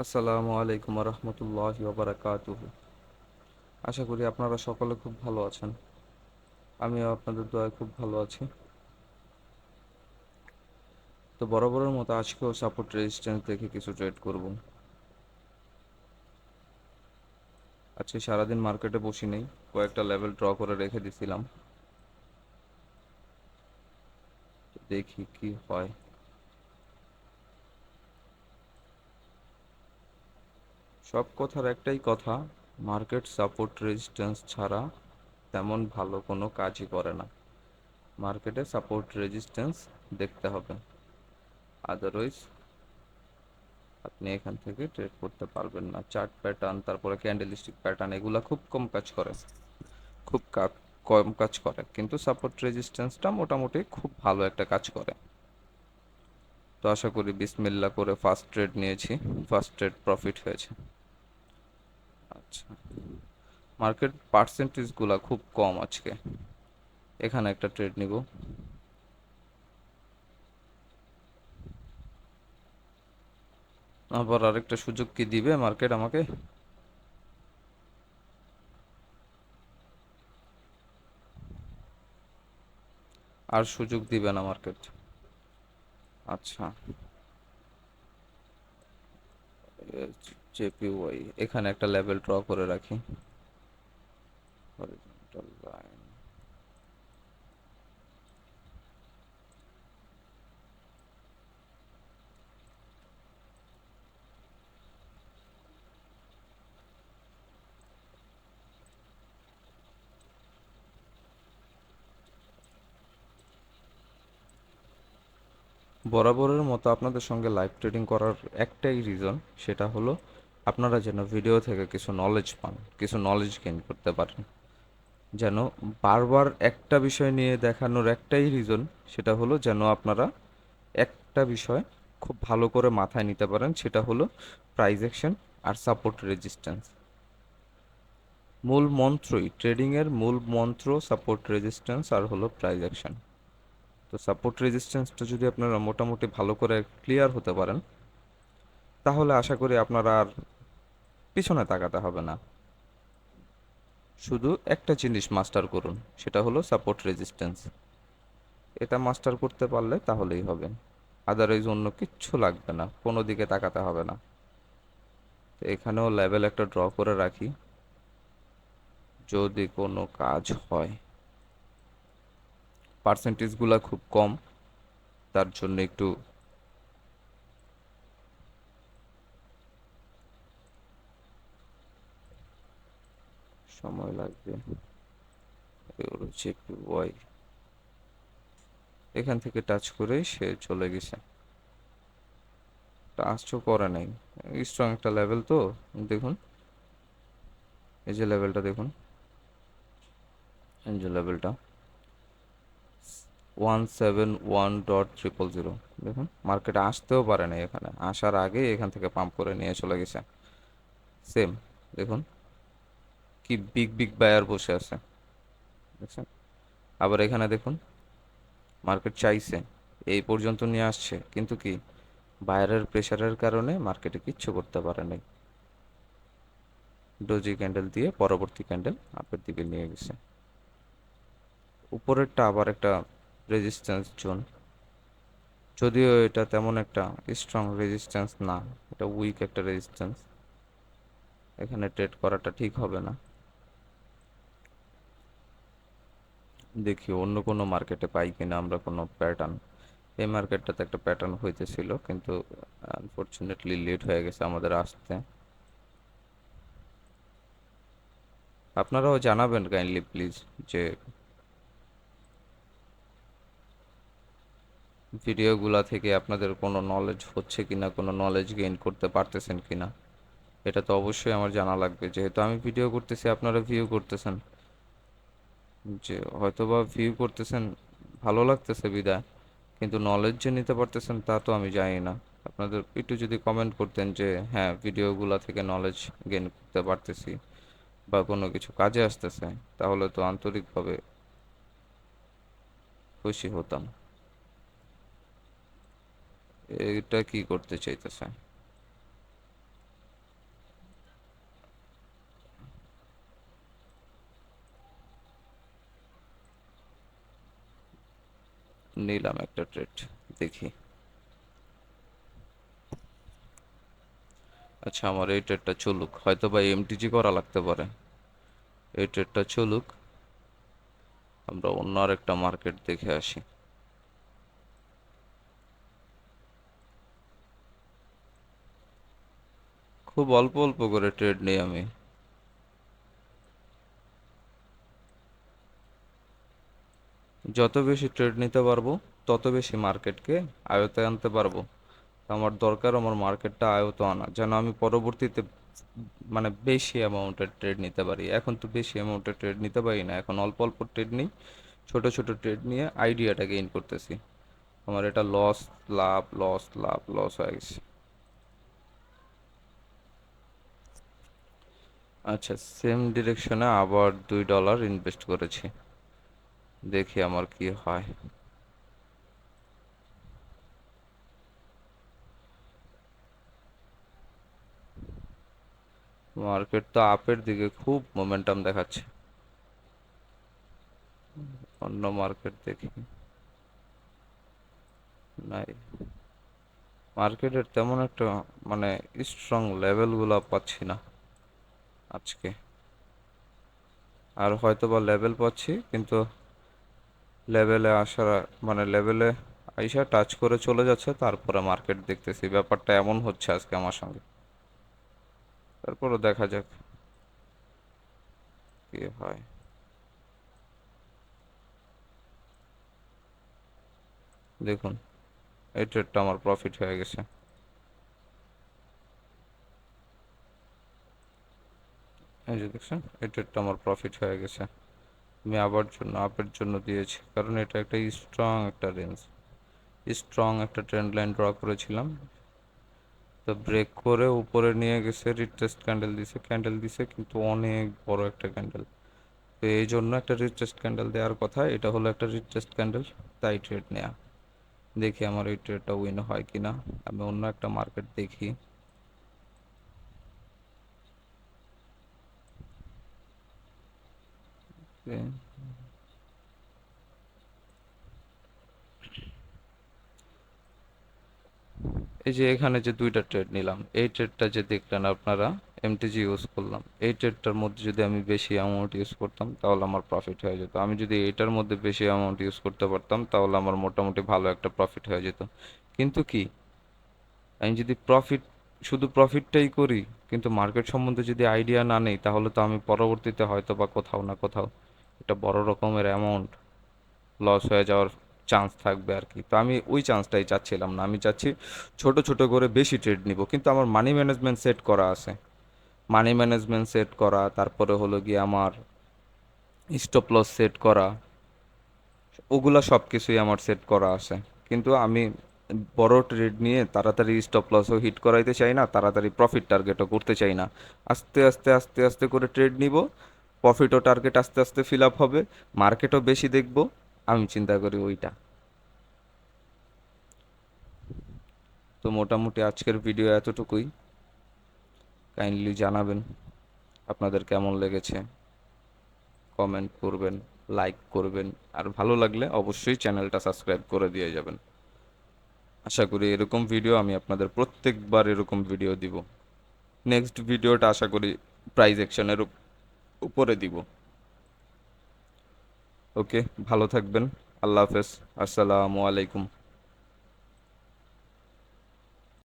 আসসালামু আলাইকুম রহমতুল্লাহি ওবারাকাতুহু। আশা করি আপনারা সকলে খুব ভালো আছেন। আমিও আপনাদের দয়ায় খুব ভালো আছি। তো বরাবরের মতো আজকেও সাপোর্ট রেজিস্ট্যান্স দেখে কিছু ট্রেড করব। আজকে সারাদিন মার্কেটে বসি নেই, কয়েকটা লেভেল ড্র করে রেখে দিছিলাম। তো দেখি কি হয়। সব কথার একটাই কথা, মার্কেট সাপোর্ট রেজিস্ট্যান্স ছাড়া তেমন ভালো কোনো কাজই করে না। মার্কেটে সাপোর্ট রেজিস্ট্যান্স দেখতে হবে, আদারওয়াইজ আপনি এখান থেকে ট্রেড করতে পারবেন না। চার্ট প্যাটার্ন, তারপরে ক্যান্ডেলস্টিক প্যাটার্ন, এগুলা খুব কম কাজ করে, খুব কম কাজ করে, কিন্তু সাপোর্ট রেজিস্ট্যান্সটা মোটামুটি খুব ভালো একটা কাজ করে। তো আশা করি বিসমিল্লাহ করে ফার্স্ট ট্রেড নিয়েছি, ফার্স্ট ট্রেড প্রফিট হয়েছে। আচ্ছা, মার্কেট পার্সেন্টেজগুলা খুব কম আজকে। এখানে একটা ট্রেড নিব। আবার আরেকটা সুযোগ কি দিবে মার্কেট আমাকে? আর সুযোগ দিবে না মার্কেট। আচ্ছা, জেপিওয়াই এখানে একটা লেভেল ড্র করে রাখি। Horizontal line. বরাবরের মতো আপনাদের সঙ্গে লাইভ ট্রেডিং করার একটাই রিজন, সেটা হলো আপনারা যেন ভিডিও থেকে কিছু নলেজ পান, কিছু নলেজ গেইন করতে পারেন। যেন বারবার একটা বিষয় নিয়ে দেখানোর একটাই রিজন, সেটা হলো যেন আপনারা একটা বিষয় খুব ভালো করে মাথায় নিতে পারেন, সেটা হলো প্রাইস অ্যাকশন আর সাপোর্ট রেজিস্ট্যান্স। মূল মন্ত্রই, ট্রেডিংয়ের মূল মন্ত্র সাপোর্ট রেজিস্ট্যান্স আর হলো প্রাইস অ্যাকশন। তো সাপোর্ট রেজিস্ট্যান্সটা যদি আপনারা মোটামুটি ভালো করে ক্লিয়ার হতে পারেন, তাহলে আশা করি আপনারা আর পিছনে তাকাতে হবে না। শুধু একটা জিনিস মাস্টার করুন, সেটা হলো সাপোর্ট রেজিস্ট্যান্স। এটা মাস্টার করতে পারলে তাহলেই হবে, আদারওয়াইজ অন্য কিচ্ছু লাগবে না, কোনো দিকে তাকাতে হবে না। তো এখানেও লেভেল একটা ড্র করে রাখি, যদি কোনো কাজ হয়। পার্সেন্টেজগুলো খুব কম, তার জন্য একটু সময় লাগবে। ওয়াই এখান থেকে টাচ করেই সে চলে গেছে, টাচও করে নাই। স্ট্রং একটা লেভেল তো, দেখুন এই যে লেভেলটা দেখুন, এই যে লেভেলটা 171.000, দেখুন মার্কেটে আসতেও পারে না, এখানে আসার আগে এখান থেকে পাম্প করে নিয়ে চলে গেছে। সেম, দেখুন কি বিগ বিগ বায়ার বসে আছে, দেখছেন? আবার এখানে দেখুন, মার্কেট চাইছে, এই পর্যন্ত নিয়ে আসছে, কিন্তু কি বায়ারের প্রেশারের কারণে মার্কেটে কিচ্ছু করতে পারে নাই। ডোজি ক্যান্ডেল দিয়ে পরবর্তী ক্যান্ডেল আপের দিকে নিয়ে গেছে। উপরেরটা আবার একটা রেজিস্ট্যান্স জোন, যদিও এটা তেমন একটা স্ট্রং রেজিস্ট্যান্স না, এটা উইক একটা রেজিস্ট্যান্স। এখানে ট্রেড করাটা ঠিক হবে না। দেখি অন্য কোনো মার্কেটে পাই কিনা আমরা কোনো প্যাটার্ন। এই মার্কেটটাতে একটা প্যাটার্ন হইতেছিল, কিন্তু আনফরচুনেটলি লেট হয়ে গেছে আমাদের আসতে। আপনারাও জানাবেন কাইন্ডলি প্লিজ, যে ভিডিওগুলা থেকে আপনাদের কোনো নলেজ হচ্ছে কিনা, কোনো নলেজ গেইন করতে পারতেছেন কিনা। এটা তো অবশ্যই আমার জানা লাগবে, যেহেতু আমি ভিডিও করতেছি, আপনারা ভিউ করতেছেন। যে হয়তোবা ভিউ করতেছেন, ভালো লাগতেছে বিদায়, কিন্তু নলেজ যে নিতে পারতেছেন তা তো আমি জানি না। আপনাদের একটু যদি কমেন্ট করতেন যে হ্যাঁ ভিডিওগুলা থেকে নলেজ গেইন করতে পারতেছি বা কোনো কিছু কাজে আসতেছে, তাহলে তো আন্তরিকভাবে খুশি হতাম। এটা কি করতে চাইতেছে? নিলাম একটা ট্রেড, দেখি। আচ্ছা, আমার এই ট্রেডটা চলুক, হয়তো বা এমটিজি করা লাগতে পারে। এই ট্রেডটা চলুক, আমরা অন্য আরেকটা মার্কেট দেখে আসি। খুব অল্প অল্প করে ট্রেড নেই আমি। যত বেশি ট্রেড নিতে পারবো তত বেশি মার্কেটকে আয়ত্তে আনতে পারবো। আমার দরকার আমার মার্কেটটা আয়ত্ত আনা, যেন আমি পরবর্তীতে মানে বেশি অ্যামাউন্টের ট্রেড নিতে পারি। এখন তো বেশি অ্যামাউন্টের ট্রেড নিতে পারি না, এখন অল্প অল্প ট্রেড নিই, ছোট ছোট ট্রেড নিয়ে আইডিয়াটা গেইন করতেছি। আমার এটা লস, লাভ, লস, লাভ, লস হয়ে গেছে। আচ্ছা, সেম ডিরেকশনে আবার $2 ইনভেস্ট করেছি, দেখি আমার কি হয়। মার্কেট তো আপের দিকে খুব মোমেন্টাম দেখাচ্ছে। অন্য মার্কেট দেখি। নাই, মার্কেটের তেমন একটা মানে স্ট্রং লেভেলগুলো পাচ্ছি না আজকে। আর হয়তো বা লেভেল পাচ্ছি, কিন্তু লেভেলে আসার মানে লেভেলে আইসা টাচ করে চলে যাচ্ছে, তারপরে মার্কেট দেখতেছি। ব্যাপারটা এমন হচ্ছে আজকে আমার সঙ্গে। তারপরে দেখা যাক কি হয়। দেখুন, এই ট্রেডটা আমার প্রফিট হয়ে গেছে। এই যে দেখছেন, এই ট্রেডটা আমার প্রফিট হয়ে গেছে। আমি আবার জন্য আপের জন্য দিয়েছি, কারণ এটা একটা স্ট্রং একটা রেঞ্জ, স্ট্রং একটা ট্রেন্ড লাইন ড্র করেছিলাম। তো ব্রেক করে উপরে নিয়ে গেছে, রিট্রেস্ট ক্যান্ডেল দিছে কিন্তু অনেক বড় একটা ক্যান্ডেল। তো এই জন্য একটা রিট্রেস্ট ক্যান্ডেল দেওয়ার কথা, এটা হলো একটা রিট্রেস্ট ক্যান্ডেল, তাই ট্রেড নেয়া। দেখি আমার এই ট্রেডটা উইন হয় কিনা। আমি অন্য একটা মার্কেট দেখি। এই যে এখানে যে দুইটা ট্রেড নিলাম, এই ট্রেডটা যে দেখলেন আপনারা, এমটিজি ইউজ করলাম, এই ট্রেডটার মধ্যে যদি আমি বেশি অ্যামাউন্ট ইউজ করতাম তাহলে আমার প্রফিট হয়ে যেত। আমি যদি এটার মধ্যে বেশি অ্যামাউন্ট ইউজ করতে পারতাম তাহলে আমার মোটামুটি ভালো একটা প্রফিট হয়ে যেত। কিন্তু কি, আমি যদি শুধু প্রফিটটাই করি, কিন্তু মার্কেট সম্বন্ধে যদি আইডিয়া না নেই, তাহলে তো আমি পরবর্তীতে হয়তো বা কোথাও না কোথাও একটা বড় রকমের অ্যামাউন্ট লস হয়ে যাওয়ার চান্স থাকবে আর কি। তো আমি ওই চান্সটাই চাচ্ছিলাম না, আমি চাচ্ছি ছোট ছোট করে বেশি ট্রেড নিব, কিন্তু আমার মানি ম্যানেজমেন্ট সেট করা আছে। মানি ম্যানেজমেন্ট সেট করা, তারপরে হলো গিয়ে আমার স্টপ লস সেট করা, ওগুলা সব কিছুই আমার সেট করা আছে। কিন্তু আমি বড় ট্রেড নিয়ে তাড়াতাড়ি স্টপ লসও হিট করাইতে চাই না, তাড়াতাড়ি প্রফিট টার্গেটও করতে চাই না। আস্তে আস্তে আস্তে আস্তে করে ট্রেড নিব, প্রফিটও টার্গেট আস্তে আস্তে ফিল আপ হবে, মার্কেটও বেশি দেখব। আমি চিন্তা করি ওইটা। তো মোটামুটি আজকের ভিডিও এতটুকুই। কাইন্ডলি জানাবেন আপনাদের কেমন লেগেছে, কমেন্ট করবেন, লাইক করবেন, আর ভালো লাগলে অবশ্যই চ্যানেলটা সাবস্ক্রাইব করে দিয়ে যাবেন। আশা করি এরকম ভিডিও আমি আপনাদের প্রত্যেকবার এরকম ভিডিও দিব। নেক্সট ভিডিওটা আশা করি প্রাইজ অ্যাকশনের উপরে দিব। ওকে, ভালো থাকবেন। আল্লাহ হাফেজ। আসসালামু আলাইকুম।